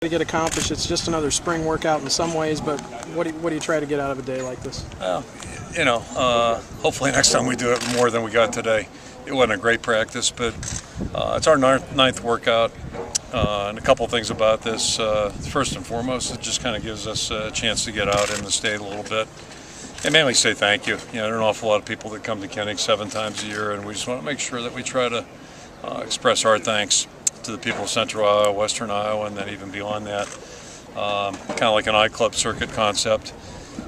to get accomplished? It's just another spring workout in some ways, but what do you try to get out of a day like this? Hopefully next time we do it more than we got today. It wasn't a great practice, but it's our ninth workout. And a couple things about this. First and foremost, it just kind of gives us a chance to get out in the state a little bit and mainly say thank you. There are an awful lot of people that come to Kenning 7 times a year, and we just want to make sure that we try to express our thanks to the people of Central Iowa, Western Iowa, and then even beyond that. Kind of like an iClub circuit concept.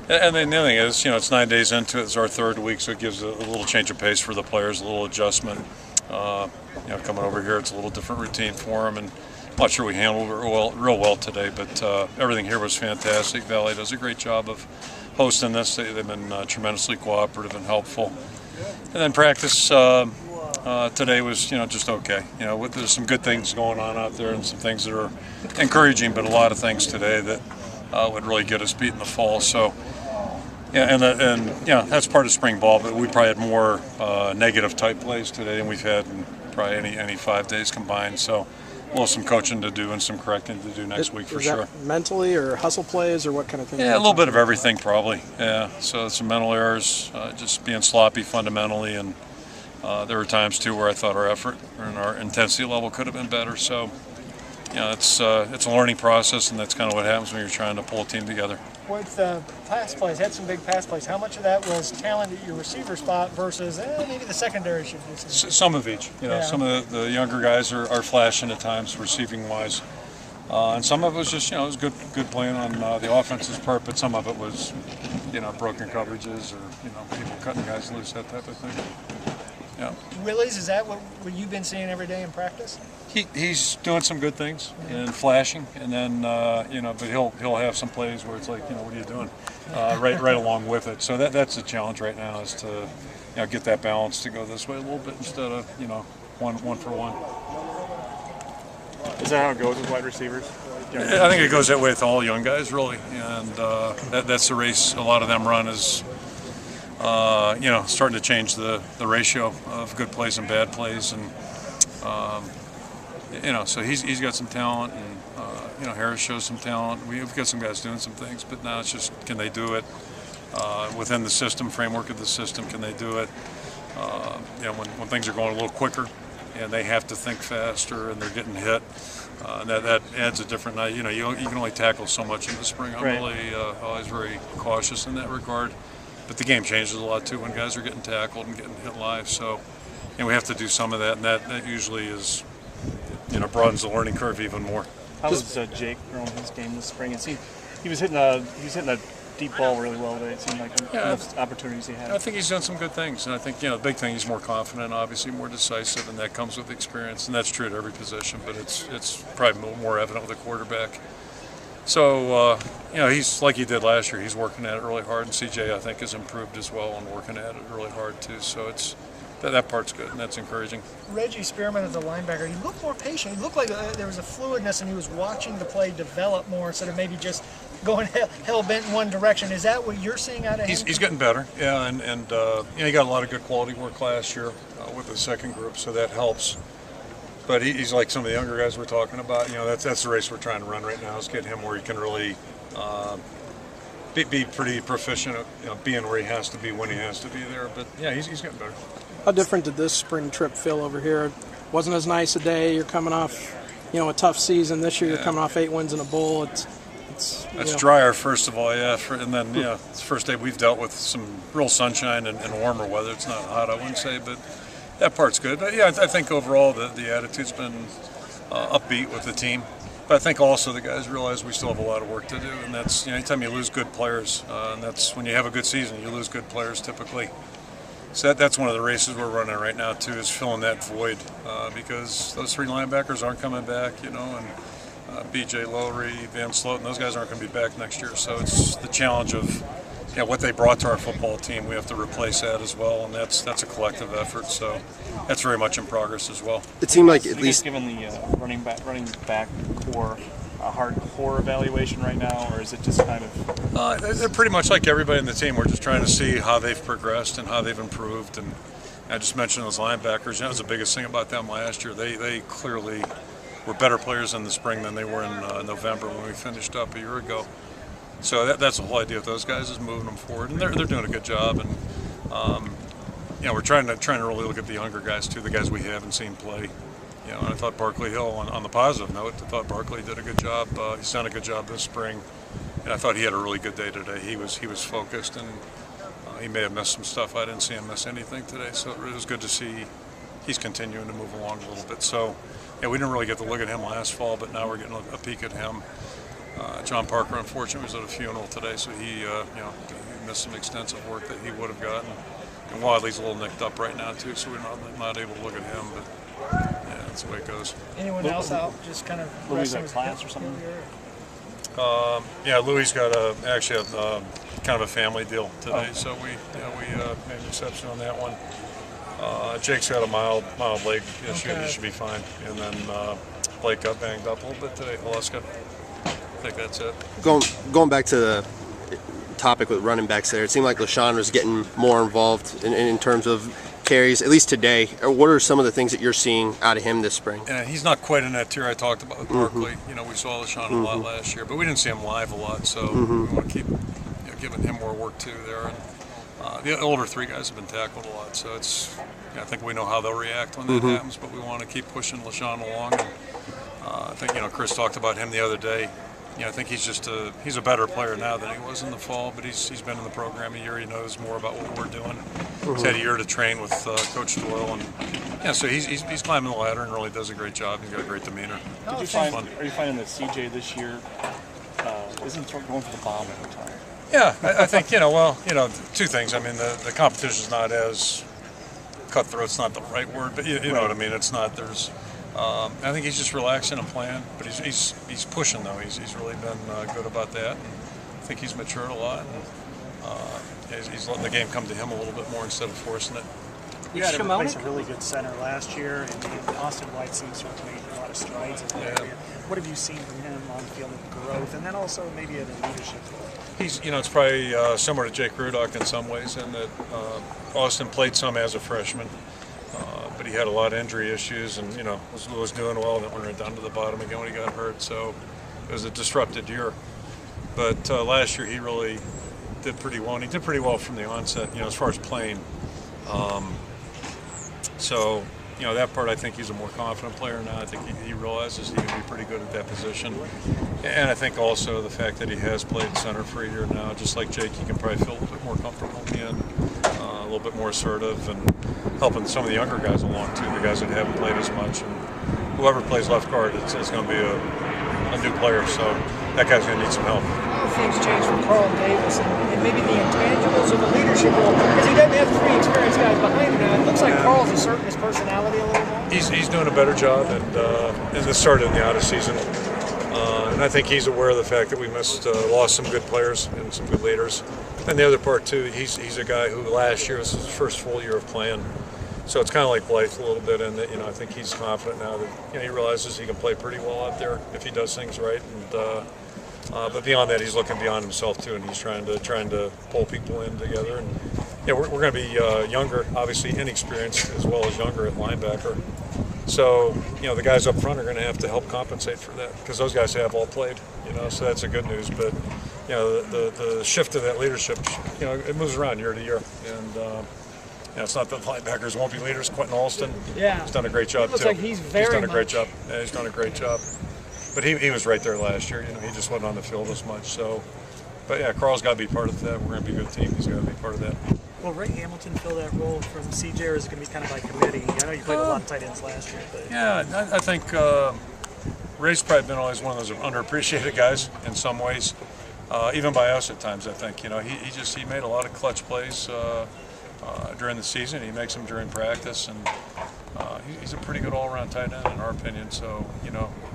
And then the other thing is, it's 9 days into it. It's our third week, so it gives a little change of pace for the players, a little adjustment. Coming over here, it's a little different routine for them, and I'm not sure we handled it real well today, but everything here was fantastic. Valley does a great job of hosting this. They've been tremendously cooperative and helpful. And then practice today was, just okay. There's some good things going on out there and some things that are encouraging, but a lot of things today that would really get us beat in the fall. So, that's part of spring ball, but we probably had more negative type plays today than we've had in probably any 5 days combined. So, some coaching to do and some correcting to do next week for sure. Mentally or hustle plays or what kind of thing? Yeah, a little bit of everything probably. Yeah, so some mental errors, just being sloppy fundamentally, and there were times too where I thought our effort and our intensity level could have been better. So, it's a learning process, and that's kind of what happens when you're trying to pull a team together. With the pass plays, had some big pass plays. How much of that was talent at your receiver spot versus maybe the secondary should do some? Some of each. Some of the younger guys are flashing at times, receiving wise, and some of it was just it was good playing on the offense's part, but some of it was broken coverages or people cutting guys loose, that type of thing. Yeah. Willies, is that what you've been seeing every day in practice? He's doing some good things and flashing, and then but he'll have some plays where it's like what are you doing, right along with it. So that's the challenge right now is to get that balance to go this way a little bit instead of one for one. Is that how it goes with wide receivers? I think it goes that way with all young guys really, and that's the race a lot of them run is. Starting to change the ratio of good plays and bad plays, and so he's got some talent, and Harris shows some talent. We've got some guys doing some things, but now it's just can they do it within the system framework of the system? Can they do it? When things are going a little quicker, and they have to think faster, and they're getting hit. That adds a different. You can only tackle so much in the spring. I'm really always very cautious in that regard. But the game changes a lot too when guys are getting tackled and getting hit live. So, we have to do some of that, and that usually is, broadens the learning curve even more. How was Jake growing his game this spring? It seemed he was hitting a deep ball really well today. It seemed like enough opportunities he had. I think he's done some good things, and I think the big thing he's more confident, obviously more decisive, and that comes with experience, and that's true at every position. But it's probably more evident with a quarterback. So, he's like he did last year. He's working at it really hard, and CJ, I think, has improved as well and working at it really hard too. So that part's good, and that's encouraging. Reggie Spearman as a linebacker, he looked more patient. He looked like there was a fluidness, and he was watching the play develop more instead of maybe just going hell-bent in one direction. Is that what you're seeing out of him? He's getting better, yeah, and he got a lot of good quality work last year with the second group, so that helps. But he's like some of the younger guys we're talking about. That's the race we're trying to run right now is get him where he can really be pretty proficient at being where he has to be when he has to be there. But yeah, he's getting better. How different did this spring trip feel over here? Wasn't as nice a day. You're coming off, a tough season. This year you're coming off 8 wins in a bowl. It's drier, first of all, and then it's the first day we've dealt with some real sunshine and warmer weather. It's not hot, I wouldn't say, but. That part's good, but I think overall the attitude's been upbeat with the team. But I think also the guys realize we still have a lot of work to do, and that's anytime you lose good players, and that's when you have a good season, you lose good players typically. So that's one of the races we're running right now too, is filling that void because those 3 linebackers aren't coming back, and B.J. Lowry, Van Sloten, those guys aren't going to be back next year. So it's the challenge of. What they brought to our football team, we have to replace that as well, and that's a collective effort. So that's very much in progress as well. It seemed like at least given the running back core a hardcore evaluation right now, or is it just kind of? They're pretty much like everybody in the team. We're just trying to see how they've progressed and how they've improved. And I just mentioned those linebackers. That was the biggest thing about them last year. They clearly were better players in the spring than they were in November when we finished up a year ago. So that's the whole idea with those guys, is moving them forward, and they're doing a good job. And we're trying to really look at the younger guys too, the guys we haven't seen play. And I thought Barkley Hill, on the positive note, I thought Barkley did a good job. He's done a good job this spring, and I thought he had a really good day today. He was focused, and he may have missed some stuff. I didn't see him miss anything today, so it was good to see he's continuing to move along a little bit. So, we didn't really get to look at him last fall, but now we're getting a peek at him. John Parker, unfortunately, was at a funeral today, so he missed some extensive work that he would have gotten. And Wadley's a little nicked up right now too, so we're not able to look at him. But that's the way it goes. Anyone else out? Just kind of Louis at class or something? Louis got actually kind of a family deal today, so we made an exception on that one. Jake's got a mild leg issue. He should be fine. And then Blake got banged up a little bit today. Alaska. I think that's it. Going back to the topic with running backs there, it seemed like LaShawn was getting more involved in terms of carries, at least today. What are some of the things that you're seeing out of him this spring? Yeah, he's not quite in that tier I talked about with Barkley. We saw LaShawn a lot last year, but we didn't see him live a lot, so we want to keep giving him more work too there. And the older three guys have been tackled a lot, so I think we know how they'll react when that happens, but we want to keep pushing LaShawn along. And, I think Chris talked about him the other day. I think he's a better player now than he was in the fall, but he's been in the program a year. He knows more about what we're doing. He's had a year to train with Coach Doyle, and so he's climbing the ladder and really does a great job. He's got a great demeanor. Are you finding that CJ this year isn't going for the bomb every time? Yeah, I think two things. I mean, the competition's not as cutthroat's not the right word, but you know what I mean. It's not. There's. I think he's just relaxing and playing, but he's pushing though. He's really been good about that. And I think he's matured a lot, and he's letting the game come to him a little bit more instead of forcing it. You had to replace a really good center last year, and Austin White seems to have made a lot of strides in that area. What have you seen from him on the field of growth, and then also maybe in the leadership role? He's, it's probably similar to Jake Rudock in some ways, in that Austin played some as a freshman. But he had a lot of injury issues, and was doing well. Then went down to the bottom again when he got hurt. So it was a disrupted year. But last year he really did pretty well, and he did pretty well from the onset. As far as playing. So that part, I think he's a more confident player now. I think he realizes he can be pretty good at that position. And I think also the fact that he has played center for a year now, just like Jake, he can probably feel a little bit more comfortable being a little bit more assertive and helping some of the younger guys along too, the guys that haven't played as much. And whoever plays left guard, it's going to be a new player, so that guy's going to need some help. How things change from Carl Davis and maybe the intangibles of the leadership role, because he doesn't have three experienced guys behind him now. It looks like Carl's asserting his personality a little more. He's doing a better job, and this started in the out of season. And I think he's aware of the fact that we lost some good players and some good leaders. And the other part too, he's a guy who last year was his first full year of playing. So it's kind of like Blythe a little bit in that, I think he's confident now that he realizes he can play pretty well out there if he does things right. And but beyond that, he's looking beyond himself too, and he's trying to pull people in together. And we're going to be younger, obviously inexperienced as well as younger at linebacker. So the guys up front are going to have to help compensate for that, because those guys have all played. So that's a good news. But the shift of that leadership, it moves around year to year, and. It's not that linebackers won't be leaders. Quentin Alston, he's done a great job looks too. like he's done a great job. Yeah, he's done a great job. But he was right there last year. He just wasn't on the field as much. So, but yeah, Carl's got to be part of that. We're going to be a good team. He's got to be part of that. Will Ray Hamilton fill that role from CJ, or is it going to be kind of by committee? I know you played a lot of tight ends last year. But yeah, I think Ray's probably been always one of those underappreciated guys in some ways, even by us at times. I think he made a lot of clutch plays. During the season, he makes them during practice, and he's a pretty good all-around tight end in our opinion. So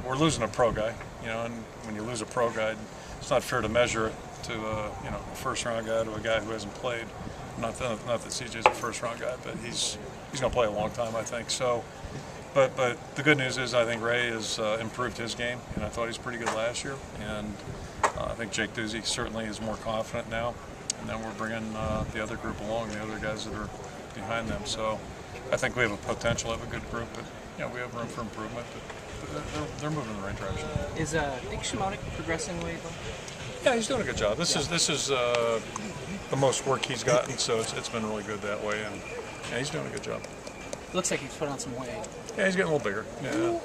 we're losing a pro guy, and when you lose a pro guy, it's not fair to measure it to a first-round guy to a guy who hasn't played. Not that CJ's a first-round guy, but he's going to play a long time, I think. So, but the good news is I think Ray has improved his game, and I thought he was pretty good last year, and I think Jake Duzey certainly is more confident now. And then we're bringing the other group along, the other guys that are behind them. So I think we have a potential to have a good group, but we have room for improvement. But they're moving in the right direction. Is Nick Shimonik progressing the way you'd like? Yeah, he's doing a good job. This is the most work he's gotten, so it's been really good that way, and yeah, he's doing a good job. Looks like he's put on some weight. Yeah, he's getting a little bigger. Yeah,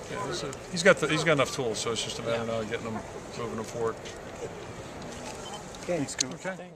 he's got enough tools, so it's just a matter now of getting them, moving them forward. Okay. Okay.